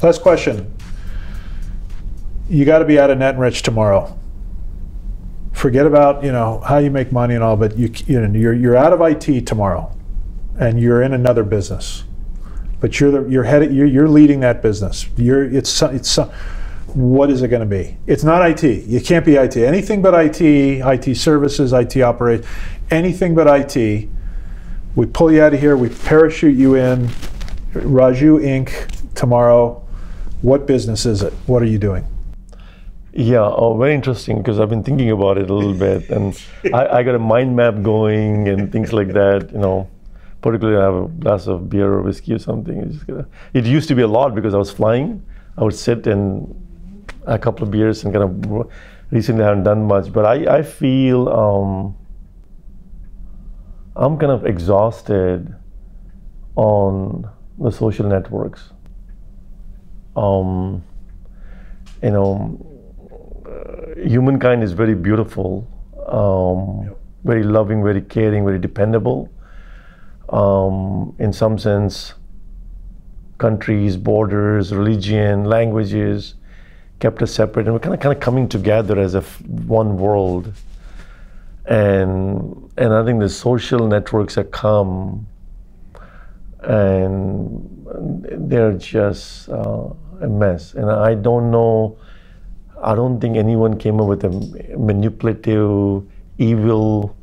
Last question. You got to be out of NetEnrich tomorrow. Forget about how you make money and all, but you're out of IT tomorrow, and you're in another business. But you're leading that business. What is it going to be? It's not IT. You can't be IT. Anything but IT, IT services, IT operations, anything but IT. We pull you out of here. We parachute you in. Raju Inc. tomorrow. What business is it? What are you doing? Yeah, very interesting, because I've been thinking about it a little bit, and I got a mind map going and things like that. Particularly I have a glass of beer or whiskey or something. It used to be a lot because I was flying. I would sit and a couple of beers and kind of. Recently I haven't done much, but I feel I'm kind of exhausted on the social networks. Humankind is very beautiful, very loving, very caring, very dependable. In some sense, countries, borders, religion, languages kept us separate, and we're kind of coming together as one world. And I think the social networks have come, and they're just a mess. And I don't think anyone came up with a manipulative, evil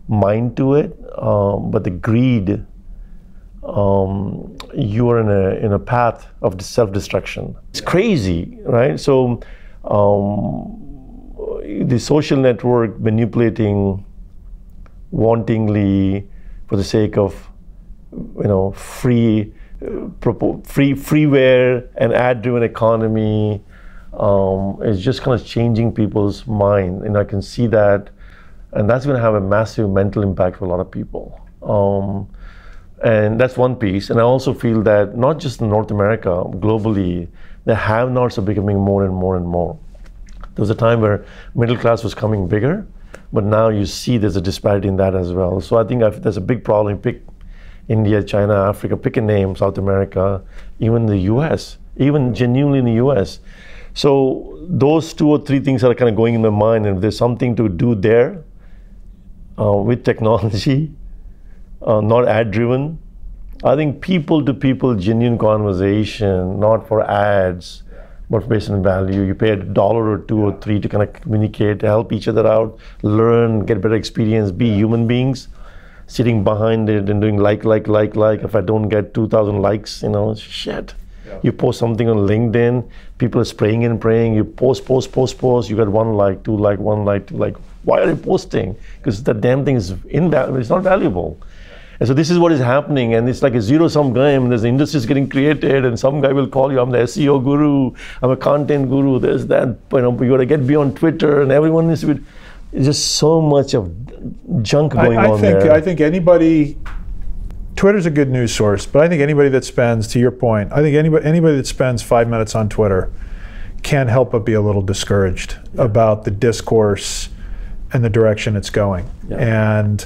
mind to it, but the greed, you are in a path of self-destruction. It's crazy, right? So the social network manipulating wantingly for the sake of freeware and ad-driven economy is just kind of changing people's mind, and I can see that, and that's going to have a massive mental impact for a lot of people. And that's one piece. And I also feel that not just in North America, globally, the have-nots are becoming more and more and more. There was a time where middle class was coming bigger, but now you see there's a disparity in that as well. So I think there's a big problem. Pick India, China, Africa, pick a name, South America, even the US, even genuinely in the US. So those 2 or 3 things are kind of going in my mind, and if there's something to do there with technology, not ad-driven, I think people-to-people genuine conversation, not for ads, but based on value. You pay $1 or 2 or 3 to kind of communicate, help each other out, learn, get better experience, be human beings. Sitting behind it and doing like. If I don't get 2,000 likes, shit. Yeah. You post something on LinkedIn, people are spraying and praying. You post. You get 1 like, 2 like, 1 like, 2 like. Why are you posting? Because that damn thing is invaluable. It's not valuable. And so this is what is happening, and it's like a zero-sum game. There's industries getting created, and some guy will call you, I'm the SEO guru, I'm a content guru, there's that, you got to get beyond Twitter, and everyone is with, it's just so much of junk going on there. I think anybody, Twitter's a good news source, but I think anybody that spends, to your point, I think anybody that spends 5 minutes on Twitter can't help but be a little discouraged about the discourse and the direction it's going. Yeah. And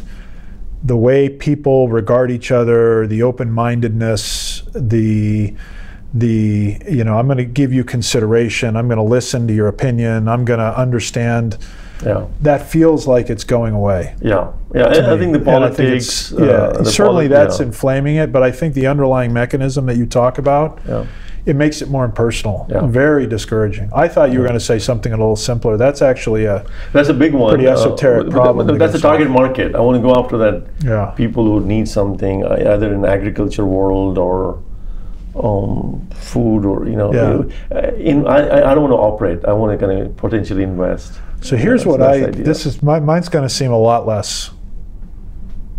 the way people regard each other, the open-mindedness, I'm going to give you consideration, I'm going to listen to your opinion, I'm going to understand. Yeah. That feels like it's going away. Yeah, I think the politics. Certainly that's inflaming it, but I think the underlying mechanism that you talk about, it makes it more impersonal. Yeah. Very discouraging. I thought you were going to say something a little simpler. That's actually that's a big one. Pretty esoteric problem. That's the target market. I want to go after that. Yeah. People who need something either in agriculture world or food or I don't want to operate. I want to kind of potentially invest. So here's what mine's going to seem a lot less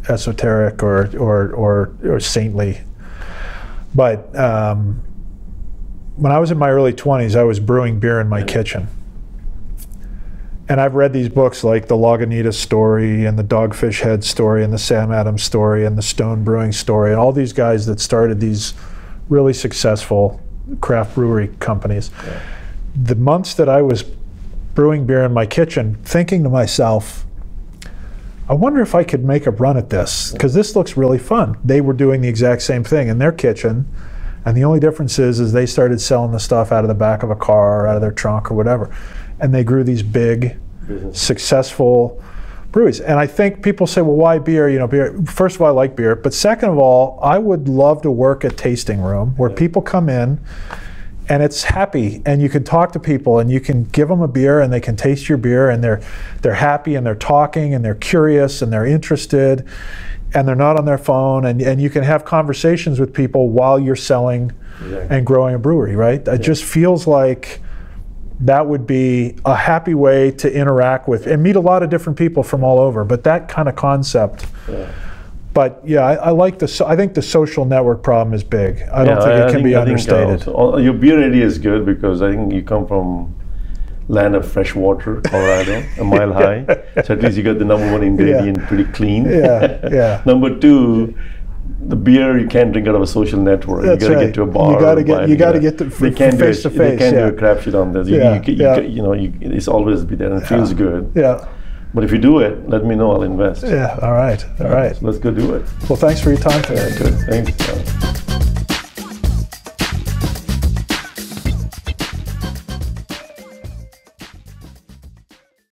esoteric or saintly, but when I was in my early 20s, I was brewing beer in my kitchen. And I've read these books like the Lagunitas story and the Dogfish Head story and the Sam Adams story and the Stone Brewing story and all these guys that started these really successful craft brewery companies. Yeah. The months that I was brewing beer in my kitchen, thinking to myself, I wonder if I could make a run at this, because this looks really fun. They were doing the exact same thing in their kitchen, And the only difference is they started selling the stuff out of the back of a car or out of their trunk or whatever. And they grew these big, successful breweries. And I think people say, well, why beer? You know, beer. First of all, I like beer. But second of all, I would love to work at tasting room where people come in and it's happy, and you can talk to people and you can give them a beer and they can taste your beer, and they're happy and they're talking and they're curious and they're interested and they're not on their phone, and you can have conversations with people while you're selling and growing a brewery, right? It just feels like that would be a happy way to interact with and meet a lot of different people from all over, but that kind of concept. But yeah, I like the. I think the social network problem is big. I don't think it can be understated. Your beer idea is good because I think you come from land of fresh water, Colorado, a mile high. So at least you got the number one ingredient pretty clean. Number two, the beer you can't drink out of a social network. That's you got to get to a bar. You got to get to face to face. They can't do a crap shit on this. It's always be there and it feels good. But if you do it, let me know. I'll invest. All right. So let's go do it. Well, thanks for your time today. Good. Thanks.